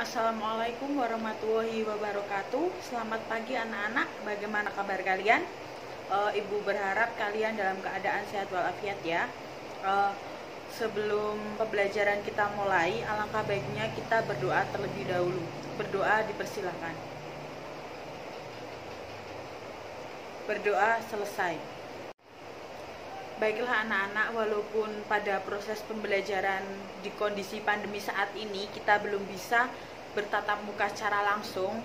Assalamualaikum warahmatullahi wabarakatuh. Selamat pagi anak-anak. Bagaimana kabar kalian? Ibu berharap kalian dalam keadaan sehat walafiat ya. Sebelum pembelajaran kita mulai, alangkah baiknya kita berdoa terlebih dahulu. Berdoa dipersilakan. Berdoa selesai. Baiklah anak-anak, walaupun pada proses pembelajaran di kondisi pandemi saat ini kita belum bisa bertatap muka secara langsung,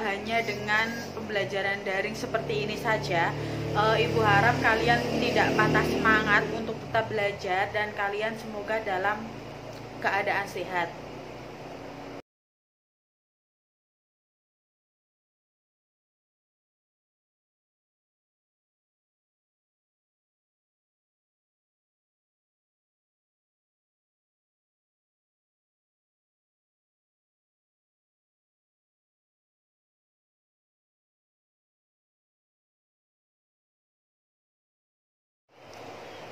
hanya dengan pembelajaran daring seperti ini saja, Ibu harap kalian tidak patah semangat untuk tetap belajar dan kalian semoga dalam keadaan sehat.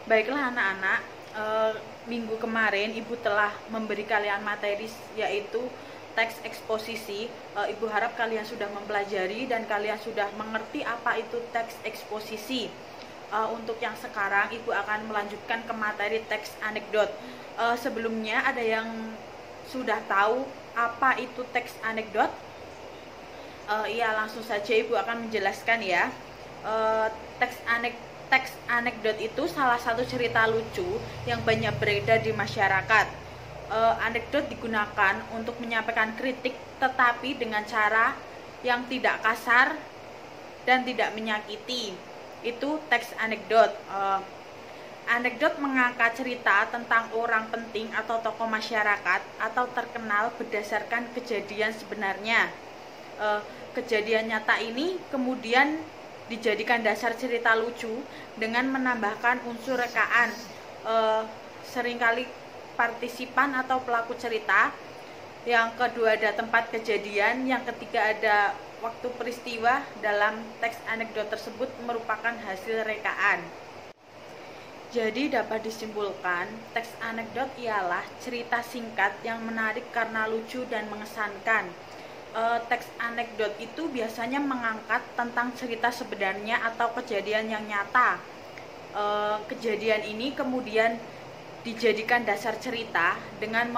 Baiklah anak-anak, minggu kemarin Ibu telah memberi kalian materi yaitu teks eksposisi. Ibu harap kalian sudah mempelajari dan kalian sudah mengerti apa itu teks eksposisi. Untuk yang sekarang Ibu akan melanjutkan ke materi teks anekdot. Sebelumnya ada yang sudah tahu apa itu teks anekdot? Iya, langsung saja Ibu akan menjelaskan ya. Teks anekdot itu salah satu cerita lucu yang banyak beredar di masyarakat. Anekdot digunakan untuk menyampaikan kritik tetapi dengan cara yang tidak kasar dan tidak menyakiti. Itu teks anekdot. Anekdot mengangkat cerita tentang orang penting atau tokoh masyarakat atau terkenal berdasarkan kejadian sebenarnya. Kejadian nyata ini kemudian dijadikan dasar cerita lucu dengan menambahkan unsur rekaan. Seringkali partisipan atau pelaku cerita, yang kedua ada tempat kejadian, yang ketiga ada waktu peristiwa dalam teks anekdot tersebut merupakan hasil rekaan. Jadi dapat disimpulkan, teks anekdot ialah cerita singkat yang menarik karena lucu dan mengesankan. Teks anekdot itu biasanya mengangkat tentang cerita sebenarnya atau kejadian yang nyata. Kejadian ini kemudian dijadikan dasar cerita dengan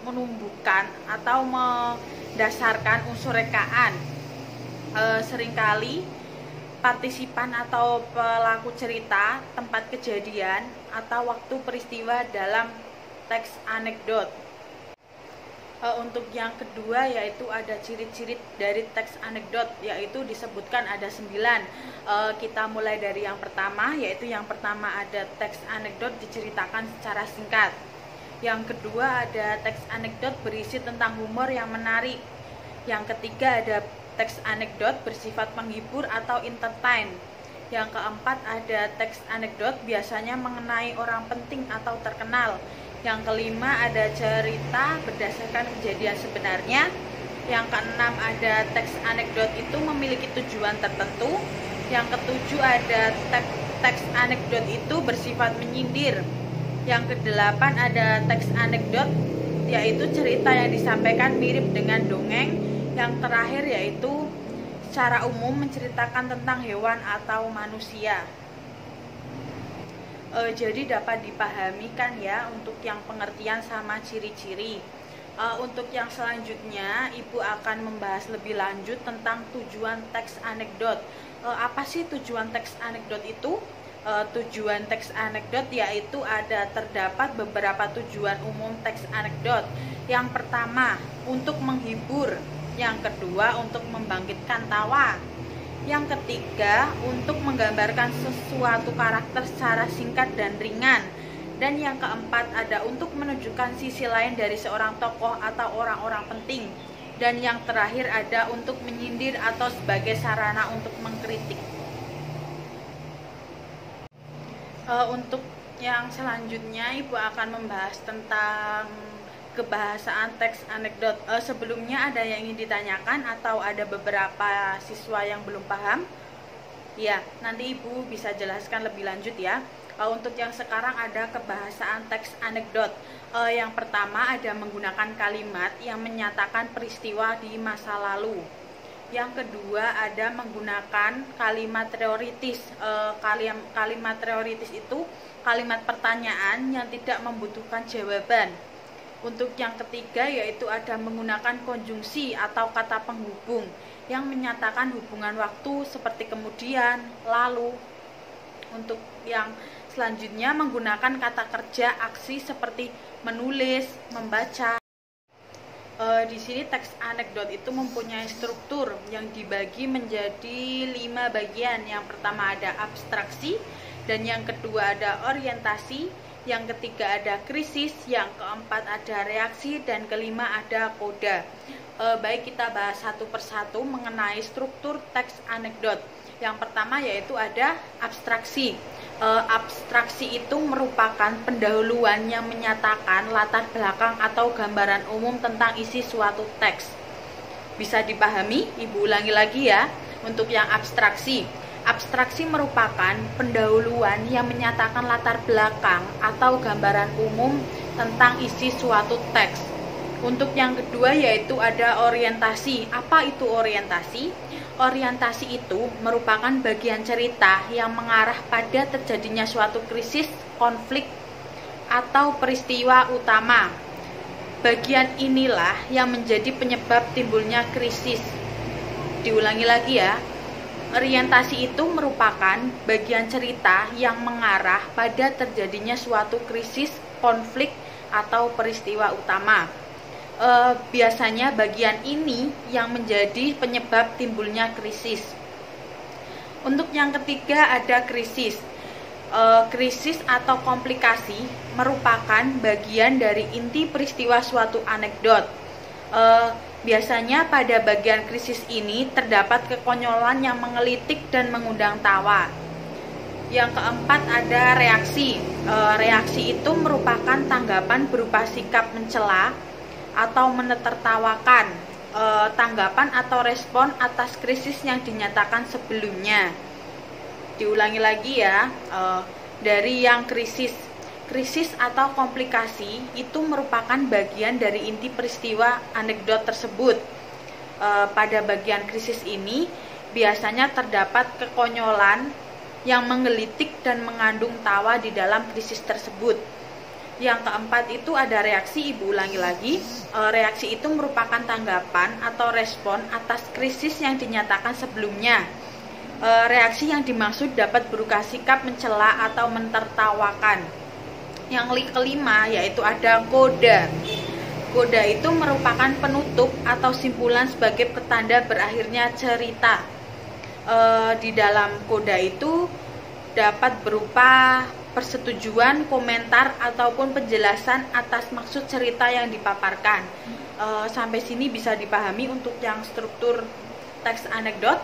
menumbuhkan atau mendasarkan unsur rekaan. Seringkali partisipan atau pelaku cerita, tempat kejadian, atau waktu peristiwa dalam teks anekdot. Untuk yang kedua yaitu ada ciri-ciri dari teks anekdot, yaitu disebutkan ada 9. Kita mulai dari yang pertama, yaitu yang pertama ada teks anekdot diceritakan secara singkat. Yang kedua ada teks anekdot berisi tentang humor yang menarik. Yang ketiga ada teks anekdot bersifat menghibur atau entertain. Yang keempat ada teks anekdot biasanya mengenai orang penting atau terkenal. Yang kelima ada cerita berdasarkan kejadian sebenarnya. Yang keenam ada teks anekdot itu memiliki tujuan tertentu. Yang ketujuh ada teks anekdot itu bersifat menyindir. Yang kedelapan ada teks anekdot yaitu cerita yang disampaikan mirip dengan dongeng. Yang terakhir yaitu secara umum menceritakan tentang hewan atau manusia. Jadi dapat dipahami kan ya untuk yang pengertian sama ciri-ciri. Untuk yang selanjutnya Ibu akan membahas lebih lanjut tentang tujuan teks anekdot. Apa sih tujuan teks anekdot itu? Tujuan teks anekdot yaitu terdapat beberapa tujuan umum teks anekdot. Yang pertama untuk menghibur, yang kedua untuk membangkitkan tawa, yang ketiga untuk menggambarkan sesuatu karakter secara singkat dan ringan, dan yang keempat ada untuk menunjukkan sisi lain dari seorang tokoh atau orang-orang penting, dan yang terakhir ada untuk menyindir atau sebagai sarana untuk mengkritik. Untuk yang selanjutnya Ibu akan membahas tentang kebahasaan teks anekdot. Sebelumnya ada yang ingin ditanyakan atau ada beberapa siswa yang belum paham? Ya, nanti Ibu bisa jelaskan lebih lanjut ya. Untuk yang sekarang ada kebahasaan teks anekdot. Yang pertama ada menggunakan kalimat yang menyatakan peristiwa di masa lalu. Yang kedua ada menggunakan kalimat teoritis. Kalimat teoritis itu kalimat pertanyaan yang tidak membutuhkan jawaban. Untuk yang ketiga yaitu ada menggunakan konjungsi atau kata penghubung yang menyatakan hubungan waktu seperti kemudian, lalu. Untuk yang selanjutnya menggunakan kata kerja aksi seperti menulis, membaca. Di sini teks anekdot itu mempunyai struktur yang dibagi menjadi 5 bagian. Yang pertama ada abstraksi, dan yang kedua ada orientasi, yang ketiga ada krisis, yang keempat ada reaksi, dan kelima ada koda. Baik, kita bahas satu persatu mengenai struktur teks anekdot. Yang pertama yaitu ada abstraksi. Abstraksi itu merupakan pendahuluan yang menyatakan latar belakang atau gambaran umum tentang isi suatu teks. Bisa dipahami? Ibu ulangi lagi ya. Untuk yang abstraksi, abstraksi merupakan pendahuluan yang menyatakan latar belakang atau gambaran umum tentang isi suatu teks. Untuk yang kedua yaitu ada orientasi. Apa itu orientasi? Orientasi itu merupakan bagian cerita yang mengarah pada terjadinya suatu krisis, konflik, atau peristiwa utama. Bagian inilah yang menjadi penyebab timbulnya krisis. Diulangi lagi ya. Orientasi itu merupakan bagian cerita yang mengarah pada terjadinya suatu krisis, konflik, atau peristiwa utama. Biasanya bagian ini yang menjadi penyebab timbulnya krisis. Untuk yang ketiga ada krisis. Krisis atau komplikasi merupakan bagian dari inti peristiwa suatu anekdot. Biasanya pada bagian krisis ini terdapat kekonyolan yang mengelitik dan mengundang tawa. Yang keempat ada reaksi. Reaksi itu merupakan tanggapan berupa sikap mencela atau menertawakan, tanggapan atau respon atas krisis yang dinyatakan sebelumnya. Diulangi lagi ya. Dari yang krisis atau komplikasi itu merupakan bagian dari inti peristiwa anekdot tersebut. Pada bagian krisis ini biasanya terdapat kekonyolan yang menggelitik dan mengandung tawa di dalam krisis tersebut. Yang keempat itu ada reaksi. Ibu ulangi lagi. Reaksi itu merupakan tanggapan atau respon atas krisis yang dinyatakan sebelumnya. Reaksi yang dimaksud dapat berupa sikap mencela atau mentertawakan. Yang kelima yaitu ada koda. Koda itu merupakan penutup atau simpulan sebagai petanda berakhirnya cerita. Di dalam koda itu dapat berupa persetujuan, komentar, ataupun penjelasan atas maksud cerita yang dipaparkan. Sampai sini bisa dipahami untuk yang struktur teks anekdot.